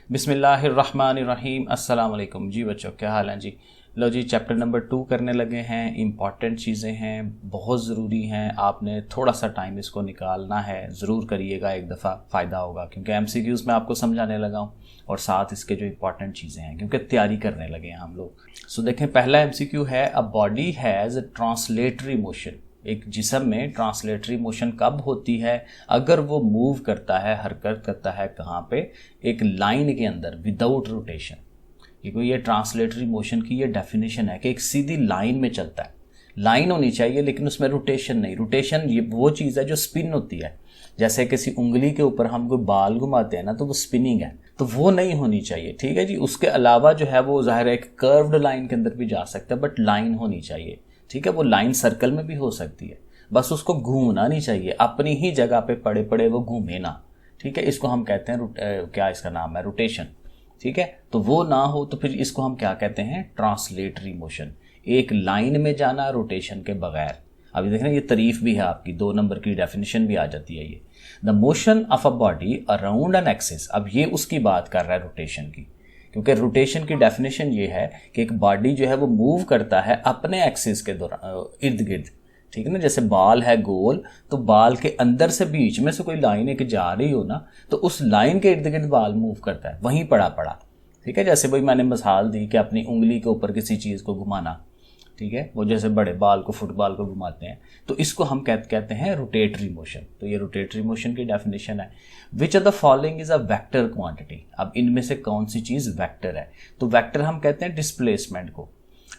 बिस्मिल्लाहिर्रहमानिर्रहीम। अस्सलाम वालेकुम जी बच्चों, क्या हाल है जी। लो जी, चैप्टर नंबर 2 करने लगे हैं। इम्पॉर्टेंट चीज़ें हैं, बहुत ज़रूरी हैं, आपने थोड़ा सा टाइम इसको निकालना है। ज़रूर करिएगा, एक दफ़ा फ़ायदा होगा, क्योंकि MCQs में आपको समझाने लगा हूँ और साथ इसके जो इम्पॉर्टेंट चीज़ें हैं, क्योंकि तैयारी करने लगे हैं हम लोग। सो देखें, पहला MCQ है, a body has translatory motion. एक जिस्म में ट्रांसलेटरी मोशन कब होती है? अगर वो मूव करता है, हरकत करता है, कहाँ पे? एक लाइन के अंदर, विदाउट रोटेशन। क्योंकि ये ट्रांसलेटरी मोशन की ये डेफिनेशन है कि एक सीधी लाइन में चलता है। लाइन होनी चाहिए लेकिन उसमें रोटेशन नहीं। रोटेशन ये वो चीज़ है जो स्पिन होती है। जैसे किसी उंगली के ऊपर हम कोई बाल घुमाते हैं ना, तो वो स्पिनिंग है, तो वो नहीं होनी चाहिए। ठीक है जी। उसके अलावा जो है वो ज़ाहिर है एक कर्व्ड लाइन के अंदर भी जा सकता है, बट लाइन होनी चाहिए। ठीक है, वो लाइन सर्कल में भी हो सकती है, बस उसको घूमना नहीं चाहिए, अपनी ही जगह पे पड़े पड़े वो घूमे ना। ठीक है, इसको हम कहते हैं क्या इसका नाम है? रोटेशन। ठीक है, तो वो ना हो तो फिर इसको हम क्या कहते हैं? Translatory motion. एक लाइन में जाना रोटेशन के बगैर। अभी देखना, ये तारीफ भी है आपकी, 2 नंबर की डेफिनेशन भी आ जाती है ये। The motion of a body around an axis. अब ये उसकी बात कर रहा है रोटेशन की, क्योंकि रोटेशन की डेफिनेशन ये है कि एक बॉडी जो है वो मूव करता है अपने एक्सिस के दौरान, इर्द गिर्द। ठीक है ना, जैसे बाल है गोल, तो बाल के अंदर से बीच में से कोई लाइन एक जा रही हो ना, तो उस लाइन के इर्द गिर्द बाल मूव करता है, वहीं पड़ा पड़ा। ठीक है, जैसे भाई मैंने मिसाल दी कि अपनी उंगली के ऊपर किसी चीज़ को घुमाना। ठीक है, वो जैसे बड़े बाल को, फुटबॉल को घुमाते हैं, तो इसको हम कहते हैं रोटेटरी मोशन। तो ये रोटेटरी मोशन की डेफिनेशन है। Which of the following is a vector quantity. अब इनमें से कौन सी चीज़ वेक्टर है? तो वेक्टर हम कहते हैं डिस्प्लेसमेंट को।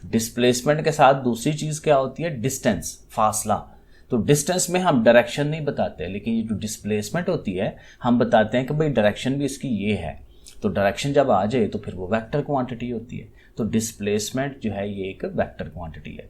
डिस्प्लेसमेंट के साथ दूसरी चीज़ क्या होती है? डिस्टेंस, फासला। तो डिस्टेंस में हम डायरेक्शन नहीं बताते, लेकिन ये जो डिस्प्लेसमेंट होती है हम बताते हैं कि भाई डायरेक्शन भी इसकी ये है। तो डायरेक्शन जब आ जाए तो फिर वो वेक्टर क्वांटिटी होती है। तो डिस्प्लेसमेंट जो है ये एक वेक्टर क्वांटिटी है।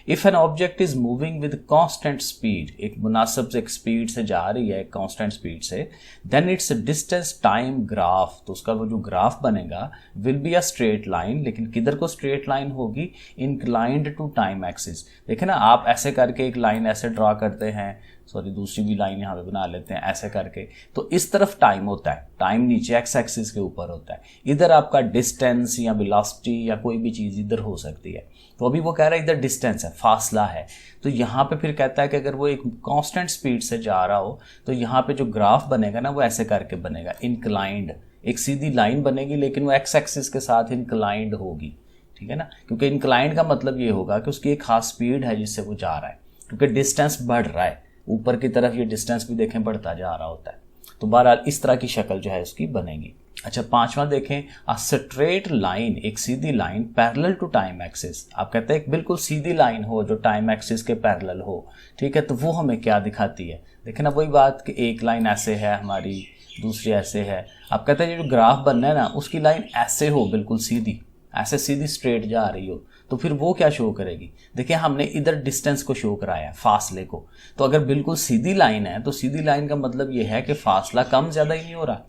If an object is moving with constant speed, एक मुनासिब से एक स्पीड से जा रही है, कांस्टेंट स्पीड से, then its distance time graph. तो उसका वो जो ग्राफ बनेगा will be a straight line. लेकिन किधर को स्ट्रेट लाइन होगी? Inclined to time axis. देखे ना, आप ऐसे करके एक लाइन ऐसे ड्रा करते हैं, सॉरी दूसरी भी लाइन यहाँ पे बना लेते हैं ऐसे करके, तो इस तरफ टाइम होता है, टाइम नीचे एक्स एक्सिस के ऊपर होता है। इधर आपका डिस्टेंस या वेलोसिटी या कोई भी चीज़ इधर हो सकती है। तो अभी वो कह रहा है इधर डिस्टेंस है, फासला है। तो यहाँ पे फिर कहता है कि अगर वो एक कांस्टेंट स्पीड से जा रहा हो तो यहाँ पे जो ग्राफ बनेगा ना, वो ऐसे करके बनेगा, इंक्लाइंड। एक सीधी लाइन बनेगी लेकिन वो एक्स एक्सिस के साथ इंक्लाइंड होगी। ठीक है ना, क्योंकि इंक्लाइंड का मतलब ये होगा कि उसकी एक खास स्पीड है जिससे वो जा रहा है, क्योंकि डिस्टेंस बढ़ रहा है ऊपर की तरफ, ये डिस्टेंस भी देखें बढ़ता जा रहा होता है। तो बहरहाल इस तरह की शक्ल जो है उसकी बनेगी। अच्छा, 5वां देखें, अ स्ट्रेट लाइन, एक सीधी line parallel to time axis. आप कहते हैं एक बिल्कुल सीधी लाइन हो जो टाइम एक्सिस के पैरेलल हो। ठीक है, तो वो हमें क्या दिखाती है? देखें ना, वही बात कि एक लाइन ऐसे है हमारी, दूसरी ऐसे है। आप कहते हैं जो ग्राफ बनना है ना, उसकी लाइन ऐसे हो, बिल्कुल सीधी, ऐसे सीधी स्ट्रेट जा रही हो, तो फिर वो क्या शो करेगी? देखिए, हमने इधर डिस्टेंस को शो कराया है, फासले को। तो अगर बिल्कुल सीधी लाइन है तो सीधी लाइन का मतलब ये है कि फासला कम ज़्यादा ही नहीं हो रहा।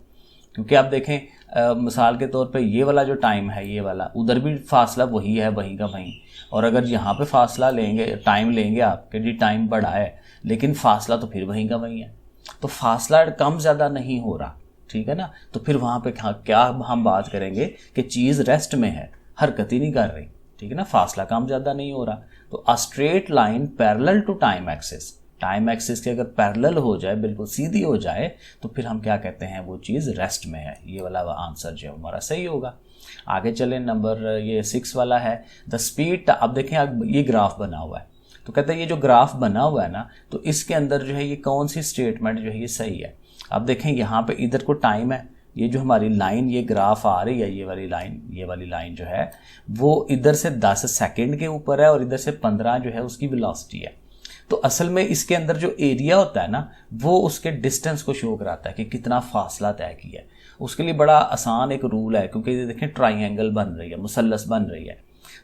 क्योंकि आप देखें, मिसाल के तौर पे ये वाला जो टाइम है, ये वाला, उधर भी फासला वही है, वहीं का वहीं। और अगर यहाँ पे फासला लेंगे, टाइम लेंगे आपके जी, टाइम बढ़ा है लेकिन फासला तो फिर वहीं का वहीं है। तो फासला कम ज़्यादा नहीं हो रहा। ठीक है ना, तो फिर वहाँ पे क्या हम बात करेंगे कि चीज़ रेस्ट में है, हरकत ही नहीं कर रही। ठीक है ना, फासला कम ज़्यादा नहीं हो रहा। तो a straight line parallel to time axis, time axis के अगर पैरेलल हो जाए, बिल्कुल सीधी हो जाए, तो फिर हम क्या कहते हैं? वो चीज़ रेस्ट में है। ये वाला आंसर जो है हमारा सही होगा। आगे चले, नंबर ये 6 वाला है, द स्पीड। अब देखें, अब ये ग्राफ बना हुआ है, तो कहते हैं ये जो ग्राफ बना हुआ है ना, तो इसके अंदर जो है ये कौन सी स्टेटमेंट जो है ये सही है? अब देखें, यहाँ पे इधर को टाइम है, ये जो हमारी लाइन, ये ग्राफ आ रही है, ये वाली लाइन जो है वो इधर से 10 सेकंड के ऊपर है और इधर से 15 जो है उसकी वेलोसिटी है। तो असल में इसके अंदर जो एरिया होता है ना, वो उसके डिस्टेंस को शो कराता है कि कितना फासला तय किया है। उसके लिए बड़ा आसान एक रूल है, क्योंकि ये देखें ट्राइंगल बन रही है, मुसल्लस बन रही है।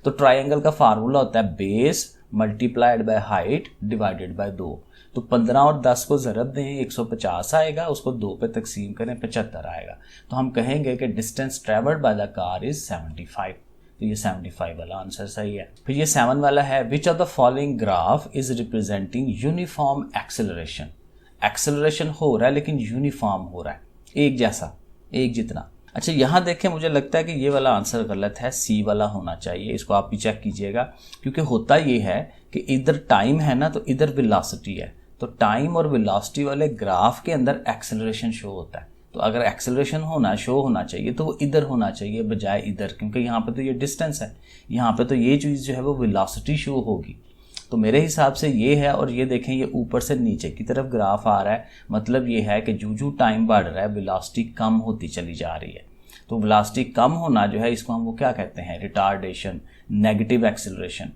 तो ट्राइंगल का फार्मूला होता है base multiplied by height divided by 2। तो 15 और 10 को ज़रब दें, 150 आएगा, उसको 2 पे तकसीम करें, 75 आएगा। तो हम कहेंगे कि distance travelled by the car is 75। तो ये 75 वाला आंसर सही है। फिर ये 7 वाला है, which of the following graph is representing uniform acceleration. Acceleration हो रहा है लेकिन यूनिफॉर्म हो रहा है, एक जैसा, एक जितना। अच्छा यहाँ देखें, मुझे लगता है कि ये वाला आंसर गलत है, सी वाला होना चाहिए, इसको आप भी चेक कीजिएगा। क्योंकि होता ये है कि इधर टाइम है ना, तो इधर वेलोसिटी है, तो टाइम और वेलोसिटी वाले ग्राफ के अंदर एक्सेलरेशन शो होता है। तो अगर एक्सेलरेशन शो होना चाहिए तो वो इधर होना चाहिए बजाय इधर, क्योंकि यहाँ पे तो ये डिस्टेंस है, यहाँ पे तो ये चीज़ जो है वो वेलोसिटी शो होगी। तो मेरे हिसाब से ये है। और ये देखें, ये ऊपर से नीचे की तरफ ग्राफ आ रहा है, मतलब ये है कि जो टाइम बढ़ रहा है वेलोसिटी कम होती चली जा रही है। तो वेलोसिटी कम होना जो है, इसको हम वो क्या कहते हैं, रिटार्डेशन, नेगेटिव एक्सेलरेशन।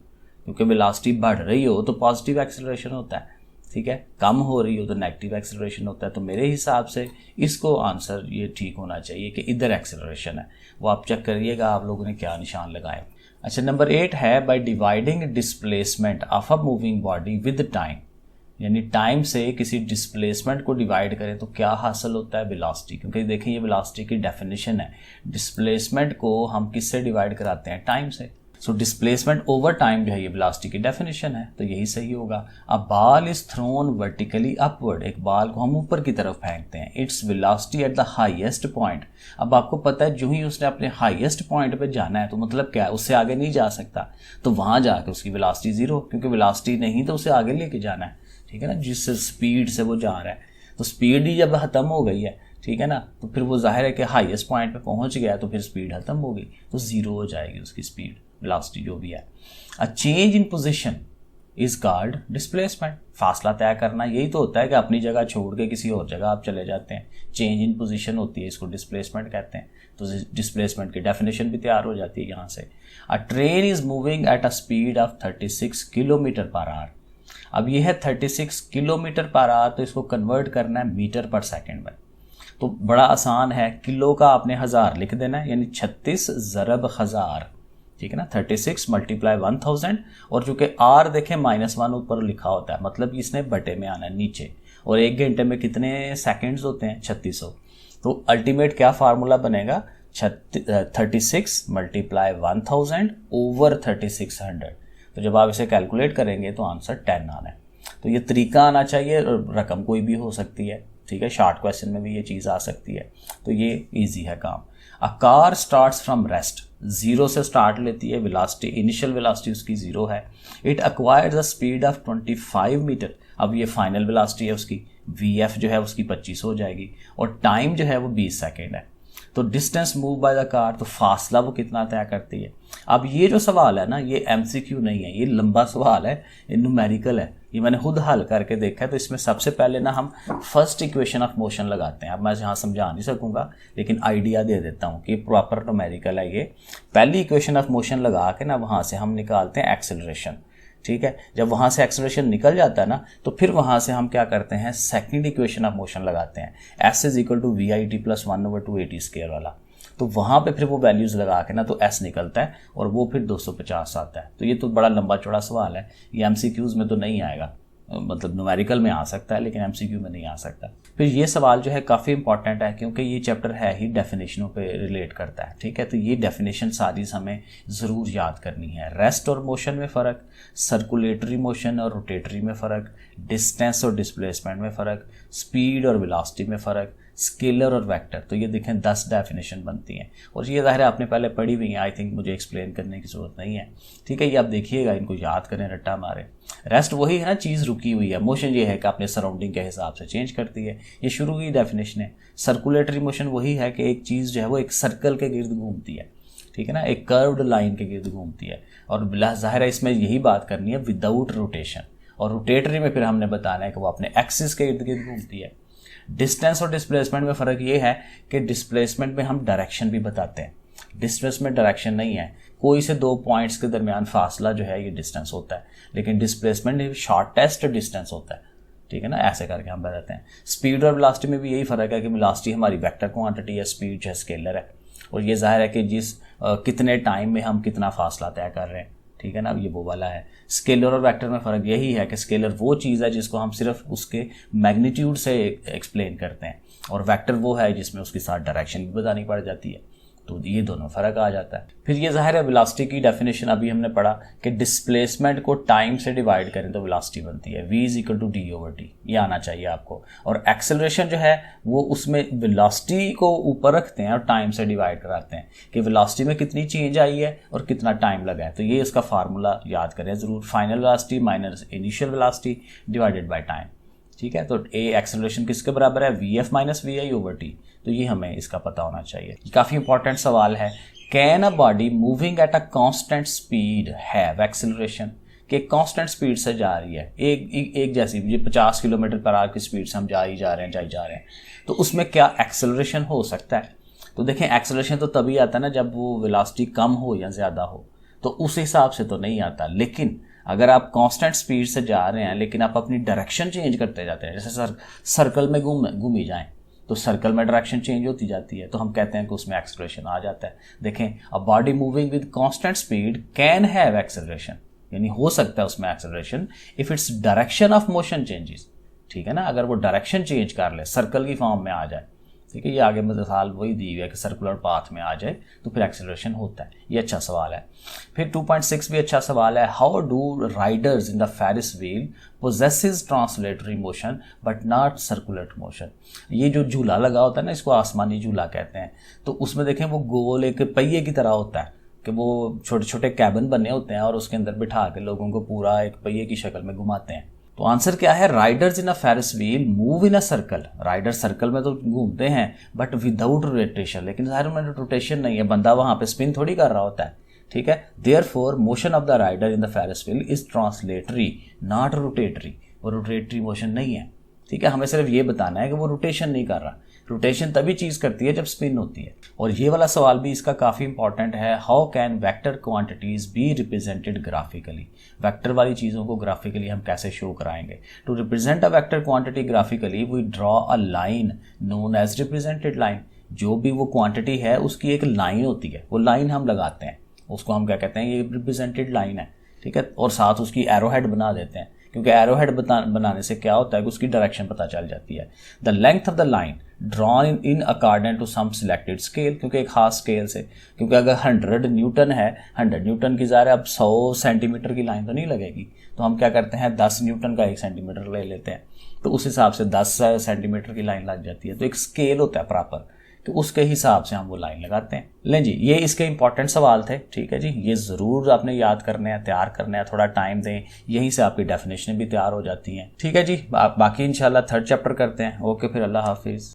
क्योंकि वेलोसिटी बढ़ रही हो तो पॉजिटिव एक्सेलरेशन होता है, ठीक है, कम हो रही हो तो नेगेटिव एक्सेलरेशन होता है। तो मेरे हिसाब से इसको आंसर ये ठीक होना चाहिए कि इधर एक्सेलरेशन है। वो आप चेक करिएगा आप लोगों ने क्या निशान लगाए। अच्छा, नंबर 8 है, by dividing displacement of a moving body with time, यानी टाइम से किसी डिस्प्लेसमेंट को डिवाइड करें तो क्या हासिल होता है, वेलोसिटी। क्योंकि देखें ये वेलोसिटी की डेफिनेशन है, डिस्प्लेसमेंट को हम किससे डिवाइड कराते हैं, टाइम से। सो डिस्प्लेसमेंट ओवर टाइम जो है ये वेलोसिटी की डेफिनेशन है, तो यही सही होगा। A ball is thrown vertically upward, एक बॉल को हम ऊपर की तरफ फेंकते हैं, its velocity at the highest point. अब आपको पता है जो ही उसने अपने हाईएस्ट पॉइंट पे जाना है तो मतलब क्या है, उससे आगे नहीं जा सकता, तो वहां जाकर उसकी वेलोसिटी जीरो, क्योंकि वेलोसिटी नहीं तो उसे आगे लेके जाना है, ठीक है ना, जिस स्पीड से वो जा रहा है। तो स्पीड ही जब खत्म हो गई है, ठीक है ना, तो फिर वो जाहिर है कि हाईएस्ट पॉइंट पे पहुंच गया, तो फिर स्पीड खत्म हो गई, तो जीरो हो जाएगी उसकी स्पीड, वेलोसिटी जो भी है। A change in position is called displacement, फासला तय करना यही तो होता है कि अपनी जगह छोड़ के किसी और जगह आप चले जाते हैं, चेंज इन पोजीशन होती है, इसको डिस्प्लेसमेंट कहते हैं। तो डिस्प्लेसमेंट की डेफिनेशन भी तैयार हो जाती है यहाँ से। अ train is moving at a speed of 36 kilometre per hour. अब ये है 36 किलोमीटर पर आवर, तो इसको कन्वर्ट करना है मीटर पर सेकेंड में। तो बड़ा आसान है, किलो का आपने 1000 लिख देना है, यानी 36 ज़रब 1000, ठीक है ना, 36 मल्टीप्लाई 1000। और चूंकि आर देखें -1 ऊपर लिखा होता है, मतलब इसने बटे में आना है नीचे। और 1 घंटे में कितने सेकंड्स होते हैं, 3600। तो अल्टीमेट क्या फार्मूला बनेगा, 36 मल्टीप्लाई 1000 ओवर 3600। तो जब आप इसे कैलकुलेट करेंगे तो आंसर 10 आना है। तो ये तरीका आना चाहिए, रकम कोई भी हो सकती है, ठीक है, शॉर्ट क्वेश्चन में भी ये चीज़ आ सकती है, तो ये इजी है काम। A car starts from rest, zero से स्टार्ट लेती है, वेलोसिटी इनिशियल वेलोसिटी उसकी जीरो है। It acquires the speed of 25 metre, अब ये फाइनल वेलोसिटी है उसकी, वीएफ जो है उसकी 25 हो जाएगी, और टाइम जो है वो 20 सेकेंड है। तो distance move by the car, तो फासला वो कितना तय करती है। अब ये जो सवाल है ना, ये एमसीक्यू नहीं है, ये लंबा सवाल है, ये न्यूमेरिकल है, ये मैंने खुद हल करके देखा है। तो इसमें सबसे पहले ना हम फर्स्ट इक्वेशन ऑफ मोशन लगाते हैं। अब मैं यहाँ समझा नहीं सकूंगा, लेकिन आइडिया दे देता हूँ कि प्रॉपर न्यूमेरिकल है ये। पहली इक्वेशन ऑफ मोशन लगा के ना वहाँ से हम निकालते हैं एक्सेलरेशन, ठीक है। जब वहाँ से एक्सेलरेशन निकल जाता है ना, तो फिर वहाँ से हम क्या करते हैं, सेकंड इक्वेशन ऑफ मोशन लगाते हैं, s is equal to v i t plus 1/2at square वाला। तो वहाँ पे फिर वो वैल्यूज़ लगा के ना तो s निकलता है और वो फिर 250 आता है। तो ये तो बड़ा लंबा चौड़ा सवाल है, ये एमसीक्यूज़ में तो नहीं आएगा, मतलब न्यूमेरिकल में आ सकता है लेकिन एमसीक्यू में नहीं आ सकता। फिर ये सवाल जो है काफ़ी इंपॉर्टेंट है, क्योंकि ये चैप्टर है ही डेफिनेशनों पे रिलेट करता है, ठीक है। तो ये डेफिनेशन सारी हमें ज़रूर याद करनी है। रेस्ट और मोशन में फ़र्क, सर्कुलेटरी मोशन और रोटेटरी में फ़र्क, डिस्टेंस और डिस्प्लेसमेंट में फ़र्क, स्पीड और वेलोसिटी में फ़र्क, स्केलर और वेक्टर। तो ये देखें 10 डेफिनेशन बनती हैं, और ये ज़ाहिर है आपने पहले पढ़ी हुई है, आई थिंक मुझे एक्सप्लेन करने की ज़रूरत नहीं है, ठीक है। ये आप देखिएगा, इनको याद करें, रट्टा मारें। रेस्ट वही है ना, चीज़ रुकी हुई है। मोशन ये है कि अपने सराउंडिंग के हिसाब से चेंज करती है, ये शुरू की डेफिनेशन है। सर्कुलेटरी मोशन वही है कि एक चीज़ जो है वो एक सर्कल के गिर्द घूमती है, ठीक है ना, एक कर्व्ड लाइन के गिर्द घूमती है, और ज़ाहिर है इसमें यही बात करनी है विदाउट रोटेशन। और रोटेटरी में फिर हमने बताना है कि वो अपने एक्सिस के इर्द गिर्द घूमती है। डिस्टेंस और डिस्प्लेसमेंट में फ़र्क ये है कि डिस्प्लेसमेंट में हम डायरेक्शन भी बताते हैं, डिस्प्लेसमेंट डायरेक्शन नहीं है। कोई से 2 पॉइंट्स के दरमियान फासला जो है ये डिस्टेंस होता है, लेकिन डिस्प्लेसमेंट शॉर्टेस्ट डिस्टेंस होता है, ठीक है ना, ऐसे करके हम बताते हैं। स्पीड और वेलोसिटी में भी यही फ़र्क है कि वेलोसिटी हमारी वेक्टर क्वांटिटी है, स्पीड जो है स्केलर है। और ये जाहिर है कि कितने टाइम में हम कितना फासला तय कर रहे हैं, ठीक है ना, ये वो वाला है। स्केलर और वेक्टर में फ़र्क यही है कि स्केलर वो चीज़ है जिसको हम सिर्फ उसके मैग्नीट्यूड से एक्सप्लेन करते हैं, और वेक्टर वो है जिसमें उसके साथ डायरेक्शन भी बतानी पड़ जाती है। तो ये दोनों फ़र्क आ जाता है। फिर ये ज़ाहिर है वेलोसिटी की डेफिनेशन अभी हमने पढ़ा कि डिस्प्लेसमेंट को टाइम से डिवाइड करें तो वेलोसिटी बनती है v = d/t, ये आना चाहिए आपको। और एक्सेलरेशन जो है वो उसमें वेलोसिटी को ऊपर रखते हैं और टाइम से डिवाइड कराते हैं कि वेलोसिटी में कितनी चेंज आई है और कितना टाइम लगा है। तो ये इसका फार्मूला याद करें ज़रूर, final velocity minus initial velocity divided by time. ठीक है, तो ए एक्सेलरेशन किसके बराबर है, vf - vi/t। तो ये हमें इसका पता होना चाहिए। काफ़ी इंपॉर्टेंट सवाल है, can a body moving at a constant speed have acceleration, कि कांस्टेंट स्पीड से जा रही है एक जैसी 50 km/h की स्पीड से हम जा रहे हैं, तो उसमें क्या एक्सेलरेशन हो सकता है। तो देखें एक्सेलरेशन तो तभी आता है ना जब वो वेलोसिटी कम हो या ज़्यादा हो, तो उस हिसाब से तो नहीं आता। लेकिन अगर आप कांस्टेंट स्पीड से जा रहे हैं लेकिन आप अपनी डायरेक्शन चेंज करते जाते हैं, जैसे सर्कल में घूमी जाएं तो सर्कल में डायरेक्शन चेंज होती जाती है, तो हम कहते हैं कि उसमें एक्सेलरेशन आ जाता है। देखें, a body moving with constant speed can have acceleration, यानी हो सकता है उसमें acceleration if its direction of motion changes. ठीक है ना, अगर वो डायरेक्शन चेंज कर ले, सर्कल की फॉर्म में आ जाए, ठीक है, ये आगे मिसाल वही दी हुई है कि सर्कुलर पाथ में आ जाए तो फिर एक्सेलरेशन होता है। ये अच्छा सवाल है। फिर 2.6 भी अच्छा सवाल है, how do riders in the Ferris wheel possesses translatory motion but not circular motion. ये जो झूला लगा होता है ना, इसको आसमानी झूला कहते हैं, तो उसमें देखें वो गोल एक पहिए की तरह होता है कि वो छोटे छोटे कैबिन बने होते हैं और उसके अंदर बिठा के लोगों को पूरा एक पहिए की शक्ल में घुमाते हैं। तो आंसर क्या है, riders in a Ferris wheel move in a circle. Rider circle में तो घूमते हैं बट विदाउट रोटेशन, लेकिन ज़ाहिर में रोटेशन नहीं है, बंदा वहाँ पे स्पिन थोड़ी कर रहा होता है। ठीक है, therefore motion of the rider in the Ferris wheel is translatory not rotatory, वो रोटेटरी मोशन नहीं है। ठीक है, हमें सिर्फ ये बताना है कि वो रोटेशन नहीं कर रहा। रोटेशन तभी चीज़ करती है जब स्पिन होती है। और ये वाला सवाल भी इसका काफ़ी इंपॉर्टेंट है, how can vector quantities be represented graphically. Vector वाली चीज़ों को ग्राफिकली हम कैसे शो कराएंगे। To represent a vector quantity graphically we draw a line known as represented line. जो भी वो क्वांटिटी है उसकी एक लाइन होती है, वो लाइन हम लगाते हैं, उसको हम क्या कहते हैं, ये रिप्रेजेंटेड लाइन है। ठीक है, और साथ उसकी एरो हेड बना देते हैं, क्योंकि एरो हेड बनाने से क्या होता है कि उसकी डायरेक्शन पता चल जाती है। The length of the line drawn in according to some selected scale, क्योंकि एक खास स्केल से, क्योंकि अगर 100 न्यूटन है, 100 न्यूटन की ज़ाहिर अब 100 सेंटीमीटर की लाइन तो नहीं लगेगी, तो हम क्या करते हैं 10 न्यूटन का 1 सेंटीमीटर ले लेते हैं, तो उस हिसाब से 10 सेंटीमीटर की लाइन लग जाती है। तो एक स्केल होता है प्रॉपर, तो उसके हिसाब से हम वो लाइन लगाते हैं। लें जी, ये इसके इंपॉर्टेंट सवाल थे। ठीक है जी, ये ज़रूर आपने याद करने हैं, तैयार करने हैं, थोड़ा टाइम दें, यहीं से आपकी डेफिनेशन भी तैयार हो जाती हैं। ठीक है जी, बाकी इंशाल्लाह 3rd चैप्टर करते हैं। ओके, फिर अल्लाह हाफिज़।